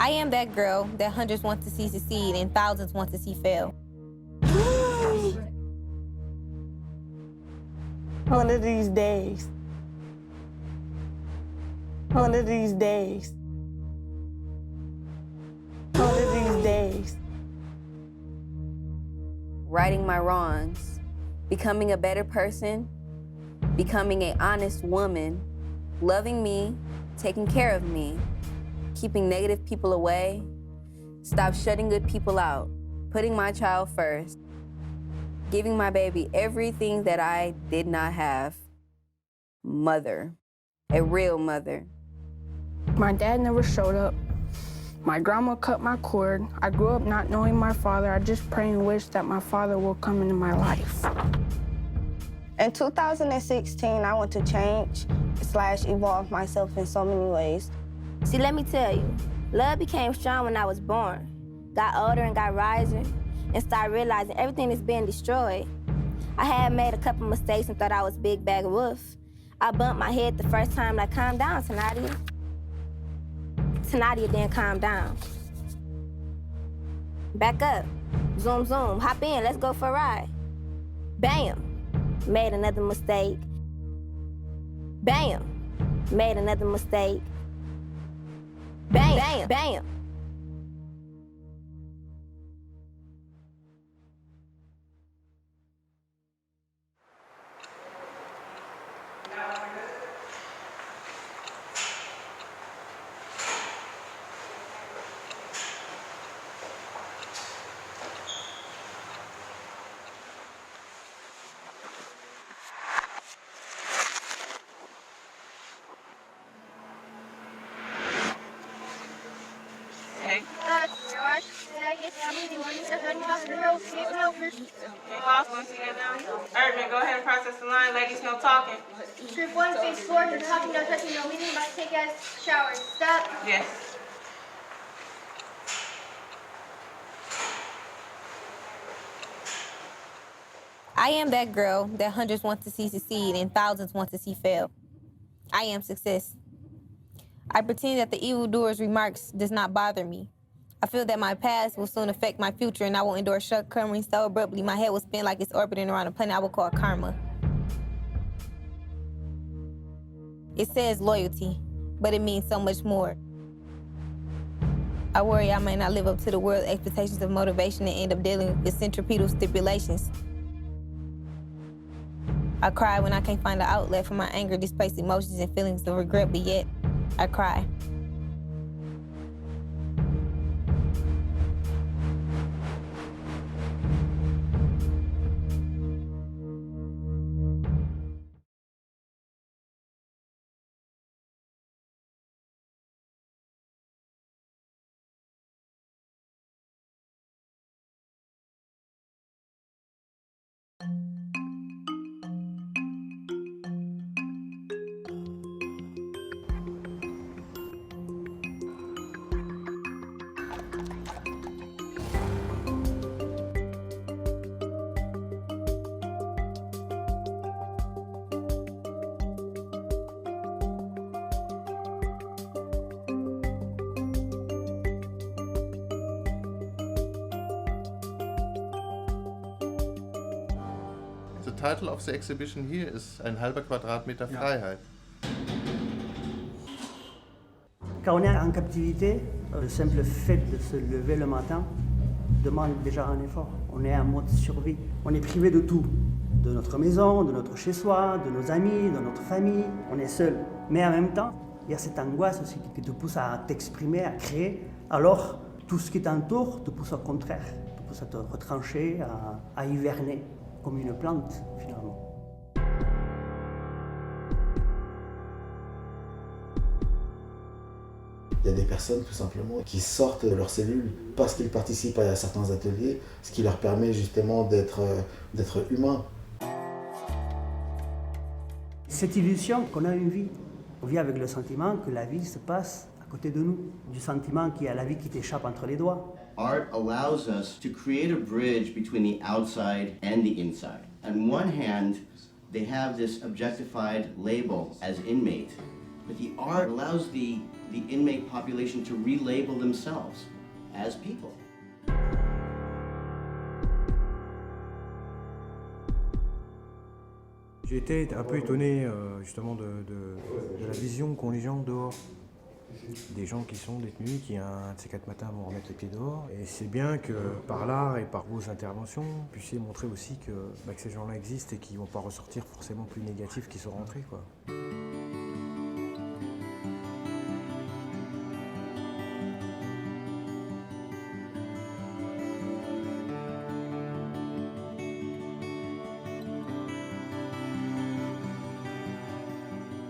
I am that girl that hundreds want to see succeed and thousands want to see fail. One of these days. One of these days. One of these days. Righting my wrongs, becoming a better person, becoming an honest woman, loving me, taking care of me, keeping negative people away, stop shutting good people out, putting my child first, giving my baby everything that I did not have. Mother, a real mother. My dad never showed up. My grandma cut my cord. I grew up not knowing my father. I just pray and wish that my father will come into my life. In 2016, I want to change/evolve myself in so many ways. See, let me tell you, love became strong when I was born. Got older and got wiser, and started realizing everything is being destroyed. I had made a couple mistakes and thought I was big bag of wolf. I bumped my head the first time, like, calm down, Tanadia. Tanadia didn't calm down. Back up, zoom, zoom, hop in, let's go for a ride. Bam, made another mistake. Bam, made another mistake. Bam, bam, bam. Erdman, go ahead and process the line. Ladies, no talking. Trip 1, phase 4, no talking, no touching, no meeting, about to take a shower. Stop. Yes. I am that girl that hundreds want to see succeed and thousands want to see fail. I am success. I pretend that the evildoer's remarks does not bother me. I feel that my past will soon affect my future and I will endure shortcomings so abruptly my head will spin like it's orbiting around a planet I will call karma. It says loyalty, but it means so much more. I worry I may not live up to the world's expectations of motivation and end up dealing with centripetal stipulations. I cry when I can't find an outlet for my anger, displaced emotions and feelings of regret, but yet I cry. The title of the exhibition here is ein halber Quadratmeter Freiheit. Quand on est en captivité, le simple fait de se lever le matin demande déjà un effort. On est en mode survie. On est privé de tout. De notre maison, de notre chez-soi, de nos amis, de notre famille. On est seul. Mais en même temps, il y a cette angoisse aussi qui te pousse à t'exprimer, à créer. Alors, tout ce qui t'entoure te pousse au contraire. Te pousse à te retrancher, à hiverner, comme une plante, finalement. Il y a des personnes tout simplement qui sortent de leur cellule parce qu'ils participent à certains ateliers, ce qui leur permet justement d'être humains. Cette illusion qu'on a une vie, on vit avec le sentiment que la vie se passe à côté de nous, du sentiment qu'il y a la vie qui t'échappe entre les doigts. Art allows us to create a bridge between the outside and the inside. On one hand, they have this objectified label as inmate, But the art allows the inmate population to relabel themselves as people. J'ai été un peu étonné justement de la vision qu'ont les gens dehors. Des gens qui sont détenus, qui un de ces 4 matins vont remettre les pieds dehors. Et c'est bien que par l'art et par vos interventions, vous puissiez montrer aussi que ces gens-là existent et qu'ils ne vont pas ressortir forcément plus négatifs qu'ils sont rentrés, quoi.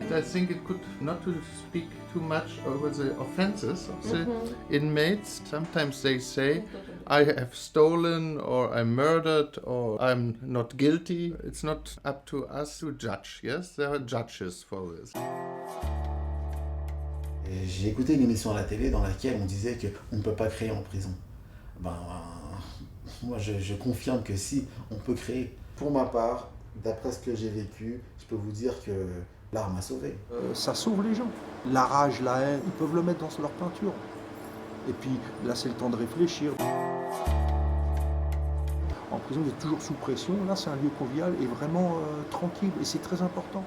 I think it could not to speak too much over the offenses of the inmates. Sometimes they say, I have stolen or I murdered or I'm not guilty. It's not up to us to judge, yes? There are judges for this. J'ai écouté une émission à la télé dans laquelle on disait qu'on ne peut pas créer en prison. Moi je confirme que si, on peut créer. Pour ma part, d'après ce que j'ai vécu, je peux vous dire que l'art m'a sauvé. Ça sauve les gens. La rage, la haine, ils peuvent le mettre dans leur peinture. Et puis là, c'est le temps de réfléchir. En prison, vous êtes toujours sous pression. Là, c'est un lieu convivial et vraiment tranquille. Et c'est très important.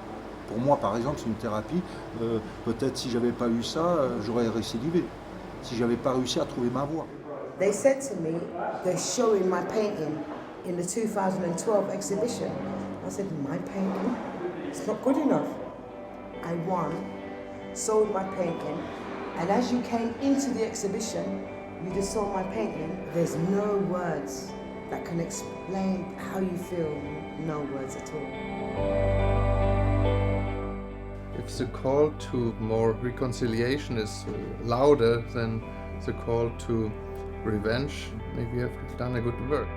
Pour moi, par exemple, c'est une thérapie. Peut-être si j'avais pas eu ça, j'aurais récidivé. Si j'avais pas réussi à trouver ma voie. They said to me, they're showing my painting in the 2012 exhibition. I said, my painting? It's not good enough. I won, sold my painting, and as you came into the exhibition, you just saw my painting. There's no words that can explain how you feel, no words at all. If the call to more reconciliation is louder than the call to revenge, maybe we have done a good work.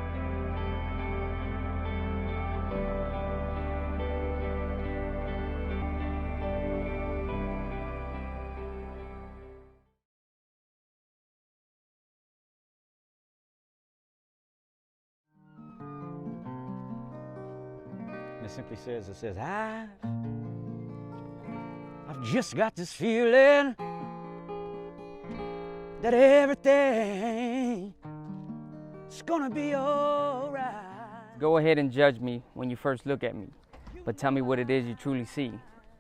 It simply says, I've just got this feeling that everything is gonna be alright. Go ahead and judge me when you first look at me, but tell me what it is you truly see.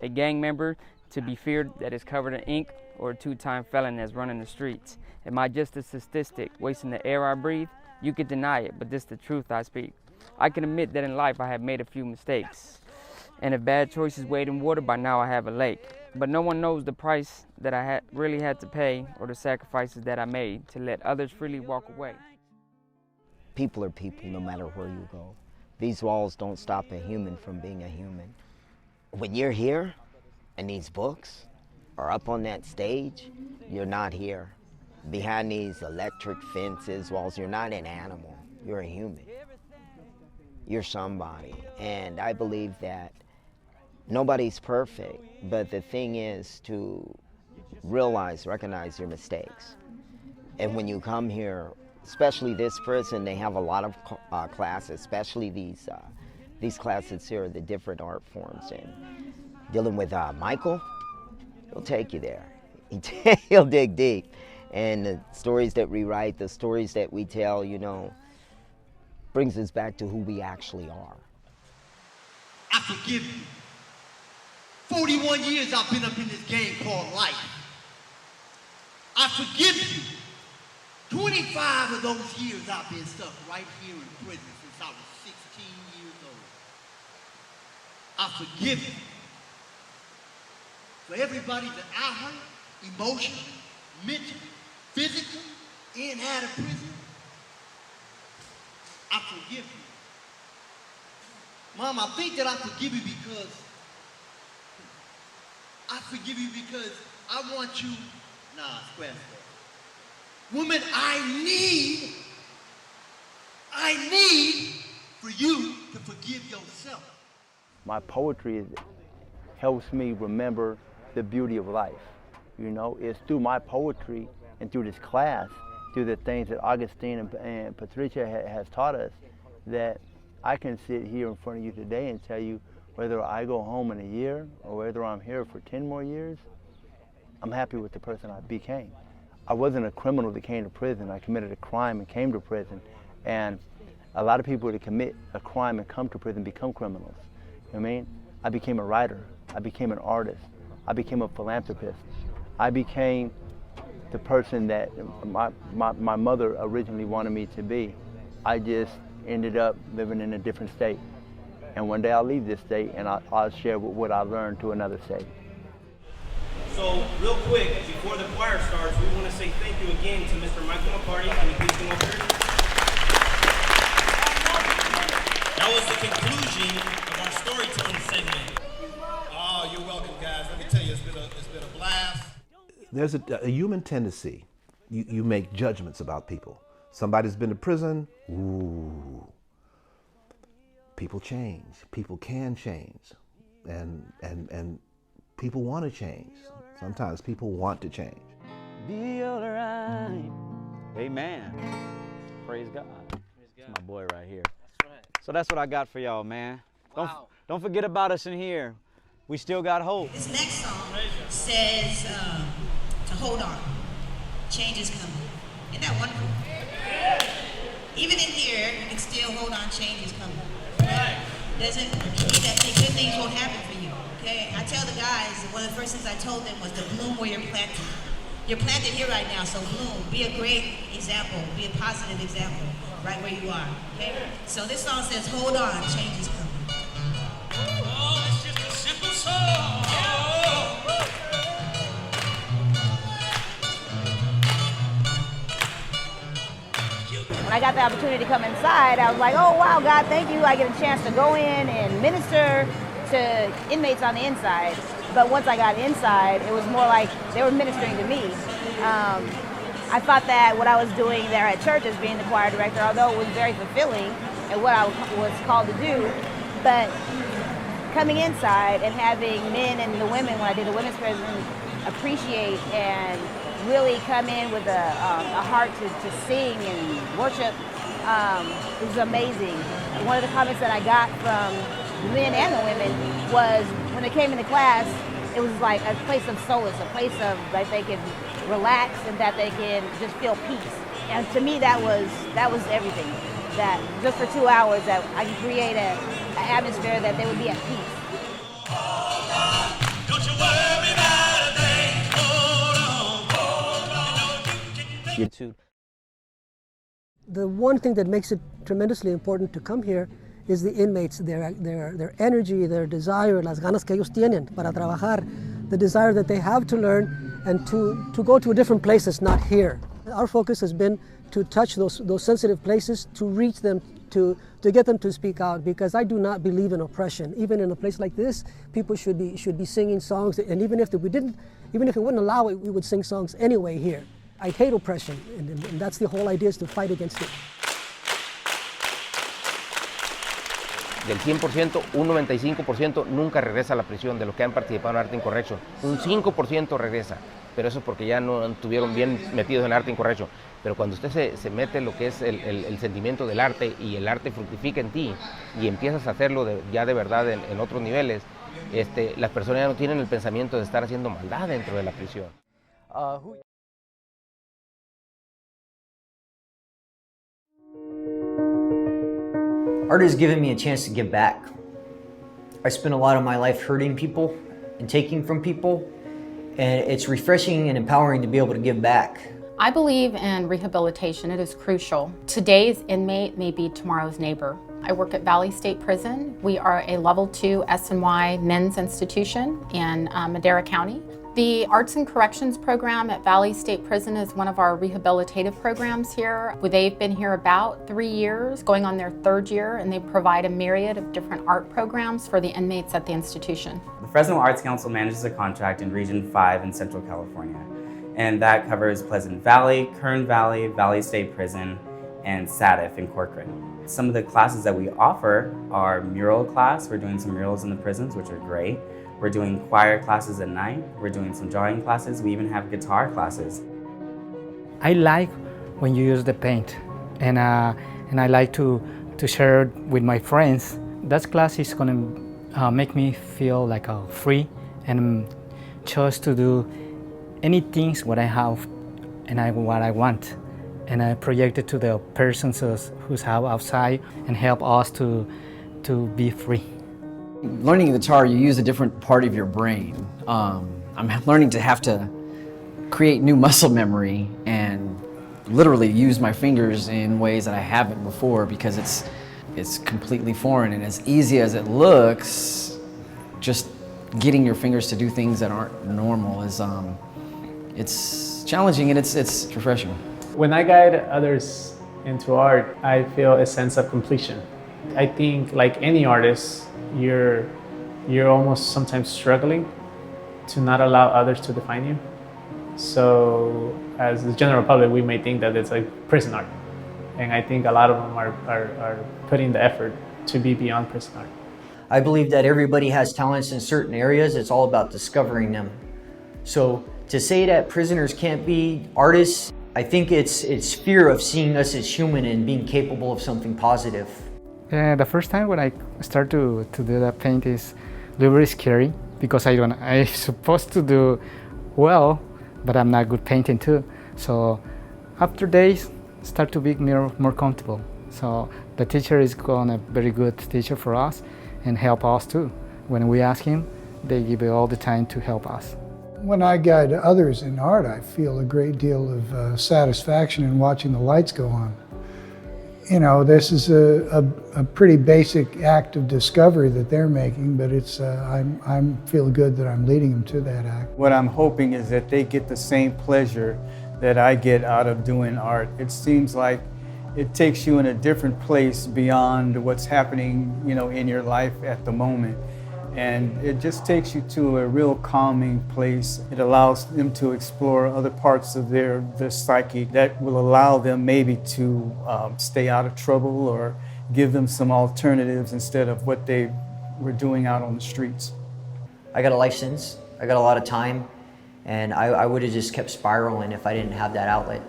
A gang member to be feared that is covered in ink, or a 2-time felon that's running the streets. Am I just a statistic wasting the air I breathe? You can deny it, but this is the truth I speak. I can admit that in life I have made a few mistakes. And if bad choices weighed in water, by now I have a lake. But no one knows the price that I really had to pay, or the sacrifices that I made to let others freely walk away. People are people no matter where you go. These walls don't stop a human from being a human. When you're here and these books are up on that stage, you're not here. Behind these electric fences, walls, you're not an animal, you're a human. You're somebody. And I believe that nobody's perfect, but the thing is to recognize your mistakes. And when you come here, especially this prison, they have a lot of classes, especially these classes here, the different art forms. And dealing with Michael, he'll take you there. He'll dig deep. And the stories that we write, the stories that we tell, you know, brings us back to who we actually are. I forgive you. 41 years I've been up in this game called life. I forgive you. 25 of those years I've been stuck right here in prison since I was 16 years old. I forgive you. For everybody that I hurt, emotionally, mentally, physically, in and out of prison, I forgive you. Mom, I think that I forgive you because I want you, scratch that. Woman, I need for you to forgive yourself. My poetry helps me remember the beauty of life. You know, it's through my poetry and through this class, through the things that Augustine and Patricia has taught us, that I can sit here in front of you today and tell you whether I go home in a year or whether I'm here for 10 more years, I'm happy with the person I became. I wasn't a criminal that came to prison. I committed a crime and came to prison. And a lot of people that commit a crime and come to prison become criminals. You know what I mean? I became a writer. I became an artist. I became a philanthropist. I became the person that my mother originally wanted me to be. I just ended up living in a different state. And one day I'll leave this state and I'll share what I learned to another state. So, real quick, before the choir starts, we want to say thank you again to Mr. Michael McCarty. Can you please come over here? That was the conclusion of our storytelling segment. Oh, you're welcome, guys. Let me tell you, it's been a blast. There's a human tendency. You make judgments about people. Somebody's been to prison. Ooh. People change. People can change. And people want to change. Sometimes people want to change. Be alright. Amen. Praise God. That's my boy right here. That's right. So that's what I got for y'all, man. Don't forget about us in here. We still got hope. This next song says to hold on. Change is coming. Isn't that wonderful? Even in here, you can still hold on. Change is coming. Right? Doesn't mean that good things won't happen for you. Okay, I tell the guys, one of the first things I told them was to bloom where you're planted. You're planted here right now, so bloom. Be a great example. Be a positive example right where you are. Okay? So this song says, hold on, change is coming. Oh, it's just a simple song. When I got the opportunity to come inside, I was like, oh wow, God, thank you. I get a chance to go in and minister to inmates on the inside. But once I got inside, it was more like they were ministering to me. I thought that what I was doing there at church as being the choir director, although it was very fulfilling and what I was called to do, but coming inside and having men and the women, when I did the women's prison, appreciate and really come in with a heart to sing and worship, it was amazing. One of the comments that I got from men and the women was when they came into class, it was like a place of solace, a place of like they could relax and that they can just feel peace. And to me, that was everything. That just for 2 hours, that I could create an atmosphere that they would be at peace. Don't you worry about a thing. Hold on. The one thing that makes it tremendously important to come here is the inmates, their energy, their desire, las ganas que ellos tienen para trabajar, the desire that they have to learn and to go to different places, not here. Our focus has been to touch those sensitive places, to reach them, to get them to speak out, because I do not believe in oppression. Even in a place like this, people should be singing songs, and even if it wouldn't allow it, we would sing songs anyway here. I hate oppression, and that's the whole idea, is to fight against it. Del 100%, un 95% nunca regresa a la prisión de los que han participado en Arte Incorrecto. Un 5% regresa, pero eso es porque ya no estuvieron bien metidos en Arte Incorrecto. Pero cuando usted se mete en lo que es el sentimiento del arte y el arte fructifica en ti y empiezas a hacerlo ya de verdad en otros niveles, las personas ya no tienen el pensamiento de estar haciendo maldad dentro de la prisión. Art has given me a chance to give back. I spent a lot of my life hurting people and taking from people, and it's refreshing and empowering to be able to give back. I believe in rehabilitation. It is crucial. Today's inmate may be tomorrow's neighbor. I work at Valley State Prison. We are a level 2 SNY men's institution in Madera County. The Arts and Corrections program at Valley State Prison is one of our rehabilitative programs here. They've been here about 3 years, going on their 3rd year, and they provide a myriad of different art programs for the inmates at the institution. The Fresno Arts Council manages a contract in Region 5 in Central California, and that covers Pleasant Valley, Kern Valley, Valley State Prison, and SADF in Corcoran. Some of the classes that we offer are mural class. We're doing some murals in the prisons, which are great. We're doing choir classes at night. We're doing some drawing classes. We even have guitar classes. I like when you use the paint, and I like to share it with my friends. That class is gonna make me feel like free and just to do any things what I have and what I want. And I project it to the persons who's outside and help us to be free. Learning guitar, you use a different part of your brain. I'm learning to have to create new muscle memory and literally use my fingers in ways that I haven't before because it's completely foreign. And as easy as it looks, just getting your fingers to do things that aren't normal is it's challenging and it's refreshing. When I guide others into art, I feel a sense of completion. I think like any artist, you're almost sometimes struggling to not allow others to define you. So as the general public, we may think that it's like prison art. And I think a lot of them are putting the effort to be beyond prison art. I believe that everybody has talents in certain areas. It's all about discovering them. So to say that prisoners can't be artists, I think it's fear of seeing us as human and being capable of something positive. The first time when I start to do that paint is very scary because I'm supposed to do well, but I'm not good painting too. So after days, start to be more comfortable. So the teacher is a very good teacher for us and help us too. When we ask him, they give all the time to help us. When I guide others in art, I feel a great deal of satisfaction in watching the lights go on. You know, this is a pretty basic act of discovery that they're making, but it's I'm feel good that I'm leading them to that act. What I'm hoping is that they get the same pleasure that I get out of doing art. It seems like it takes you in a different place beyond what's happening, you know, in your life at the moment. And it just takes you to a real calming place. It allows them to explore other parts of their psyche that will allow them maybe to stay out of trouble or give them some alternatives instead of what they were doing out on the streets. I got a license, I got a lot of time, and I would have just kept spiraling if I didn't have that outlet.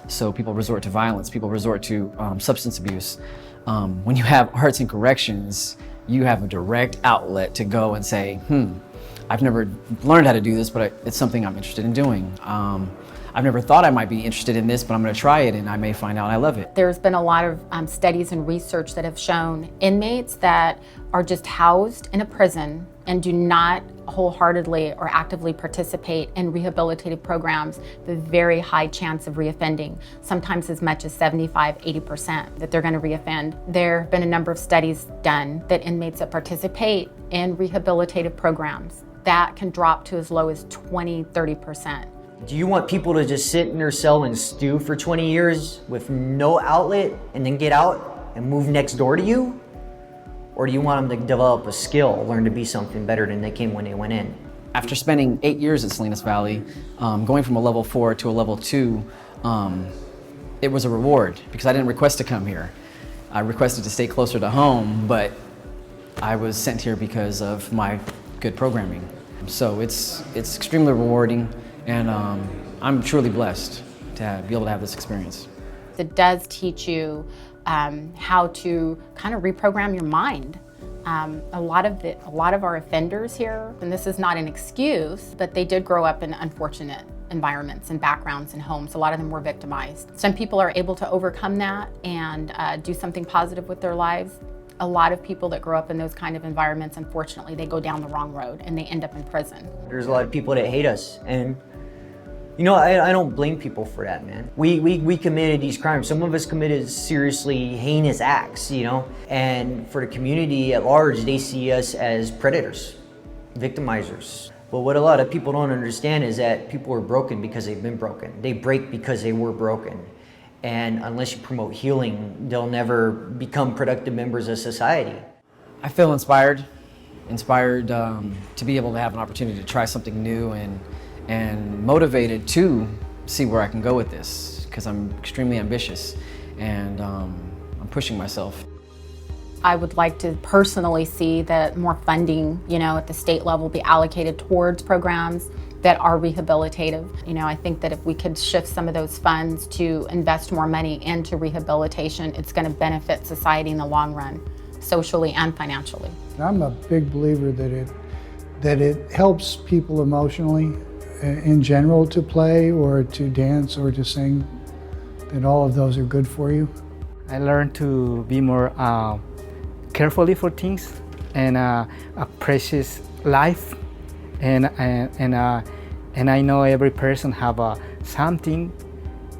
So people resort to violence, people resort to substance abuse. When you have arts and corrections, you have a direct outlet to go and say, I've never learned how to do this, but it's something I'm interested in doing. I've never thought I might be interested in this, but I'm gonna try it and I may find out I love it. There's been a lot of studies and research that have shown inmates that are just housed in a prison and do not wholeheartedly or actively participate in rehabilitative programs, the very high chance of reoffending, sometimes as much as 75–80% that they're going to reoffend. There have been a number of studies done that inmates that participate in rehabilitative programs, that can drop to as low as 20–30%. Do you want people to just sit in their cell and stew for 20 years with no outlet and then get out and move next door to you? Or do you want them to develop a skill, learn to be something better than they came when they went in? After spending 8 years at Salinas Valley, going from a level 4 to a level 2, it was a reward because I didn't request to come here. I requested to stay closer to home, but I was sent here because of my good programming. So it's extremely rewarding, and I'm truly blessed to be able to have this experience. It does teach you how to kind of reprogram your mind. A lot of our offenders here, and this is not an excuse, but they did grow up in unfortunate environments and backgrounds and homes. A lot of them were victimized. Some people are able to overcome that and do something positive with their lives. A lot of people that grow up in those kind of environments, unfortunately, they go down the wrong road and they end up in prison. There's a lot of people that hate us, and you know, I don't blame people for that, man. We committed these crimes. Some of us committed seriously heinous acts, you know? And for the community at large, they see us as predators, victimizers. But what a lot of people don't understand is that people are broken because they've been broken. They break because they were broken. And unless you promote healing, they'll never become productive members of society. I feel inspired to be able to have an opportunity to try something new and motivated to see where I can go with this because I'm extremely ambitious and I'm pushing myself. I would like to personally see that more funding, you know, at the state level be allocated towards programs that are rehabilitative. You know, I think that if we could shift some of those funds to invest more money into rehabilitation, it's going to benefit society in the long run, socially and financially. I'm a big believer that it helps people emotionally in general to play or to dance or to sing, that all of those are good for you? I learned to be more carefully for things and appreciate life, and I know every person have something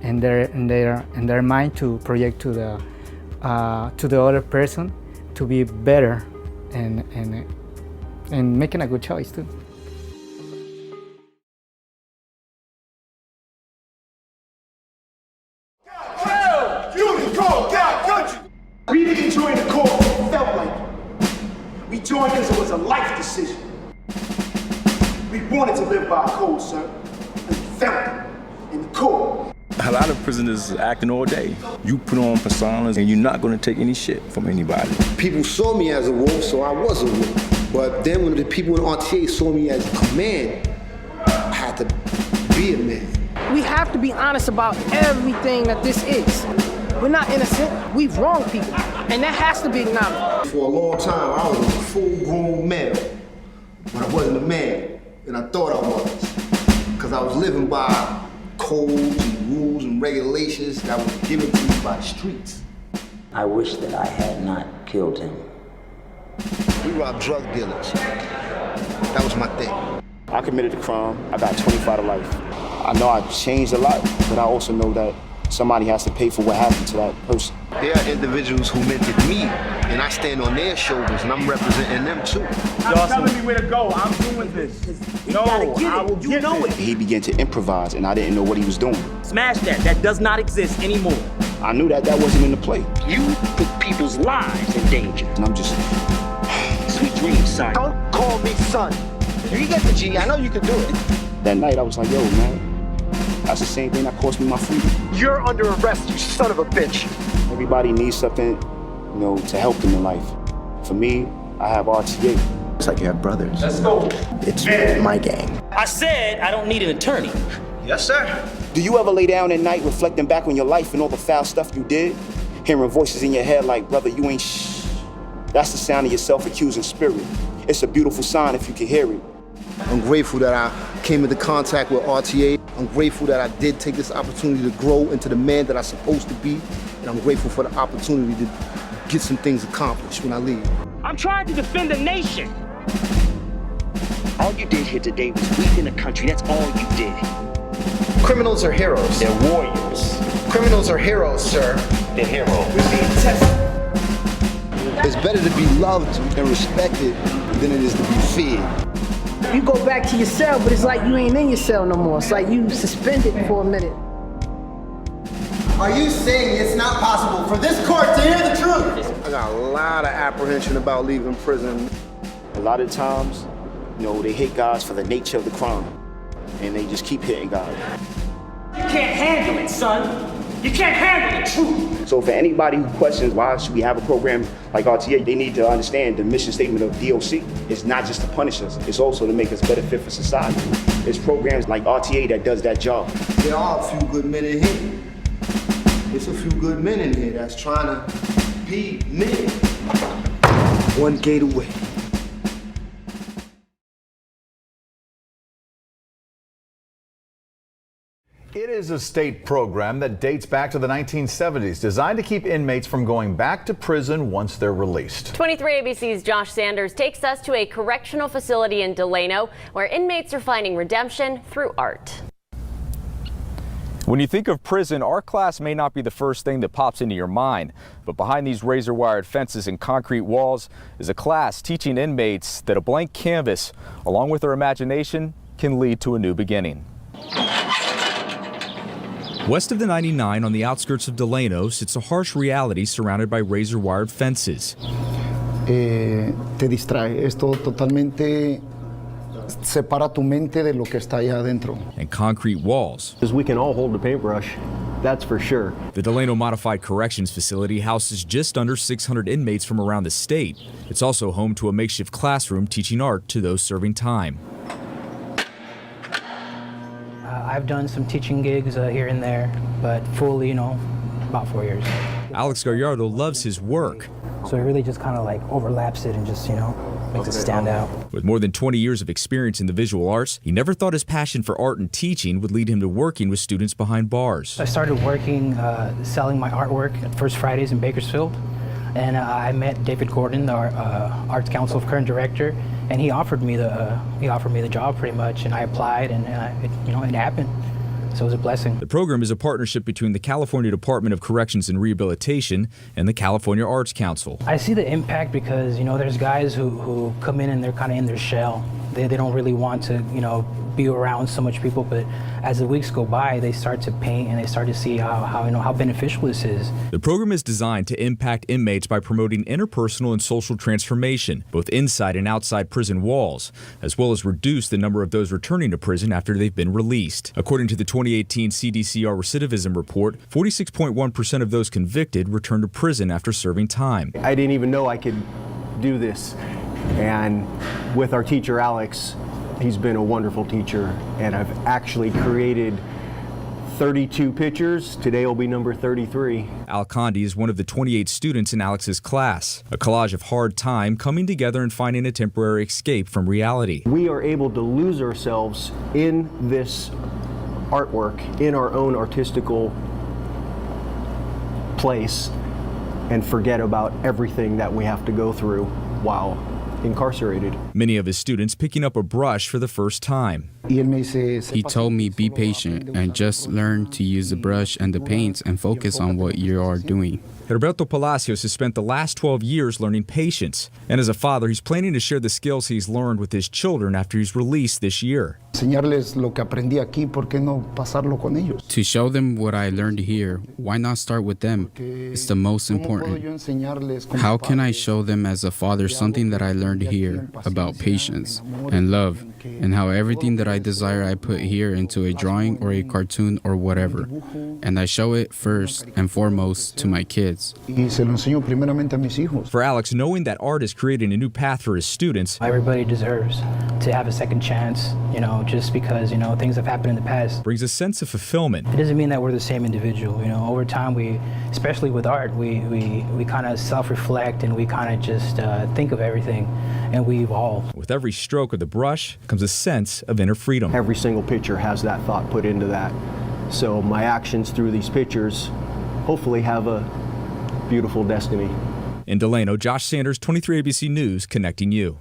in their mind to project to the other person to be better and making a good choice too. We didn't join the cause because it felt like it. We joined because it was a life decision. We wanted to live by a code, sir, and we felt it in the core. A lot of prisoners acting all day. You put on personas and you're not going to take any shit from anybody. People saw me as a wolf, so I was a wolf. But then when the people in RTA saw me as a man, I had to be a man. We have to be honest about everything that this is. We're not innocent, we've wronged people, and that has to be acknowledged. For a long time, I was a full-grown male, but I wasn't a man, and I thought I was. Because I was living by codes and rules and regulations that was given to me by the streets. I wish that I had not killed him. We robbed drug dealers. That was my thing. I committed a crime, I got 25 to life. I know I've changed a lot, but I also know that somebody has to pay for what happened to that person. There are individuals who mentored me, and I stand on their shoulders, and I'm representing them too. Stop telling me where to go. I'm doing this. No, I will get it. He began to improvise, and I didn't know what he was doing. Smash that. That does not exist anymore. I knew that wasn't in the play. You put people's lives in danger. And I'm just... Sweet dreams, son. Don't call me son. You can get the G. I know you can do it. That night, I was like, yo, man, that's the same thing that cost me my freedom. You're under arrest, you son of a bitch. Everybody needs something, to help them in life. For me, I have RTA. It's like you have brothers. Let's go. It's my gang. I said I don't need an attorney. Yes, sir. Do you ever lay down at night reflecting back on your life and all the foul stuff you did? Hearing voices in your head like, brother, you ain't shh. That's the sound of your self-accusing spirit. It's a beautiful sign if you can hear it. I'm grateful that I came into contact with RTA. I'm grateful that I did take this opportunity to grow into the man that I'm supposed to be. And I'm grateful for the opportunity to get some things accomplished when I leave. I'm trying to defend the nation. All you did here today was weaken the country. That's all you did. Criminals are heroes. They're warriors. Criminals are heroes, sir. They're heroes. We're being tested. It's better to be loved and respected than it is to be feared. You go back to your cell, but it's like you ain't in your cell no more. It's like you suspended for a minute. Are you saying it's not possible for this court to hear the truth? I got a lot of apprehension about leaving prison. A lot of times, they hit guys for the nature of the crime, and they just keep hitting guys. You can't handle it, son. You can't handle the truth. So for anybody who questions why should we have a program like RTA, they need to understand the mission statement of DOC is not just to punish us, it's also to make us better fit for society. It's programs like RTA that does that job. There are a few good men in here. There's a few good men in here that's trying to be men. One gate away. It is a state program that dates back to the 1970s, designed to keep inmates from going back to prison once they're released. 23 ABC's Josh Sanders takes us to a correctional facility in Delano, where inmates are finding redemption through art. When you think of prison, our class may not be the first thing that pops into your mind, but behind these razor-wired fences and concrete walls is a class teaching inmates that a blank canvas, along with their imagination, can lead to a new beginning. West of the 99 on the outskirts of Delano sits a harsh reality surrounded by razor-wired fences. Te distrae. Esto totalmente separa tu mente de lo que está allá adentro. And concrete walls. Because we can all hold a paintbrush, that's for sure. The Delano Modified Corrections Facility houses just under 600 inmates from around the state. It's also home to a makeshift classroom teaching art to those serving time. I've done some teaching gigs here and there, but fully, about 4 years. Alex Gallardo loves his work, So it really just kind of like overlaps it and just, you know, makes it stand out. With more than 20 years of experience in the visual arts, he never thought his passion for art and teaching would lead him to working with students behind bars. I started working, selling my artwork at First Fridays in Bakersfield. And I met David Gordon, our Arts Council current director, and he offered me the job pretty much, and I applied, and it happened. So it was a blessing. The program is a partnership between the California Department of Corrections and Rehabilitation and the California Arts Council. I see the impact because, you know, there's guys who come in and they're kind of in their shell. They don't really want to, you know, be around so much people, but as the weeks go by, they start to paint and they start to see how beneficial this is. The program is designed to impact inmates by promoting interpersonal and social transformation, both inside and outside prison walls, as well as reduce the number of those returning to prison after they've been released. According to the 2018 CDCR recidivism report, 46.1% of those convicted returned to prison after serving time. I didn't even know I could do this. And with our teacher, Alex, he's been a wonderful teacher, and I've actually created 32 pictures. Today will be number 33. Al Condi is one of the 28 students in Alex's class, a collage of hard time coming together and finding a temporary escape from reality. We are able to lose ourselves in this artwork, in our own artistical place, and forget about everything that we have to go through while incarcerated. Many of his students picking up a brush for the first time. He told me be patient and just learn to use the brush and the paints and focus on what you are doing. Roberto Palacios has spent the last 12 years learning patience, and as a father, he's planning to share the skills he's learned with his children after he's released this year. To show them what I learned here, why not start with them? It's the most important. How can I show them as a father something that I learned here about patience and love, and how everything that I desire I put here into a drawing or a cartoon or whatever, and I show it first and foremost to my kids. For Alex, knowing that art is creating a new path for his students, everybody deserves to have a second chance, you know, just because, you know, things have happened in the past. Brings a sense of fulfillment. It doesn't mean that we're the same individual, you know. Over time, especially with art, we kind of self-reflect and we kind of just think of everything, and we evolve. With every stroke of the brush comes a sense of inner freedom. Every single picture has that thought put into that. So my actions through these pictures hopefully have a beautiful destiny. In Delano, Josh Sanders, 23 ABC News, connecting you.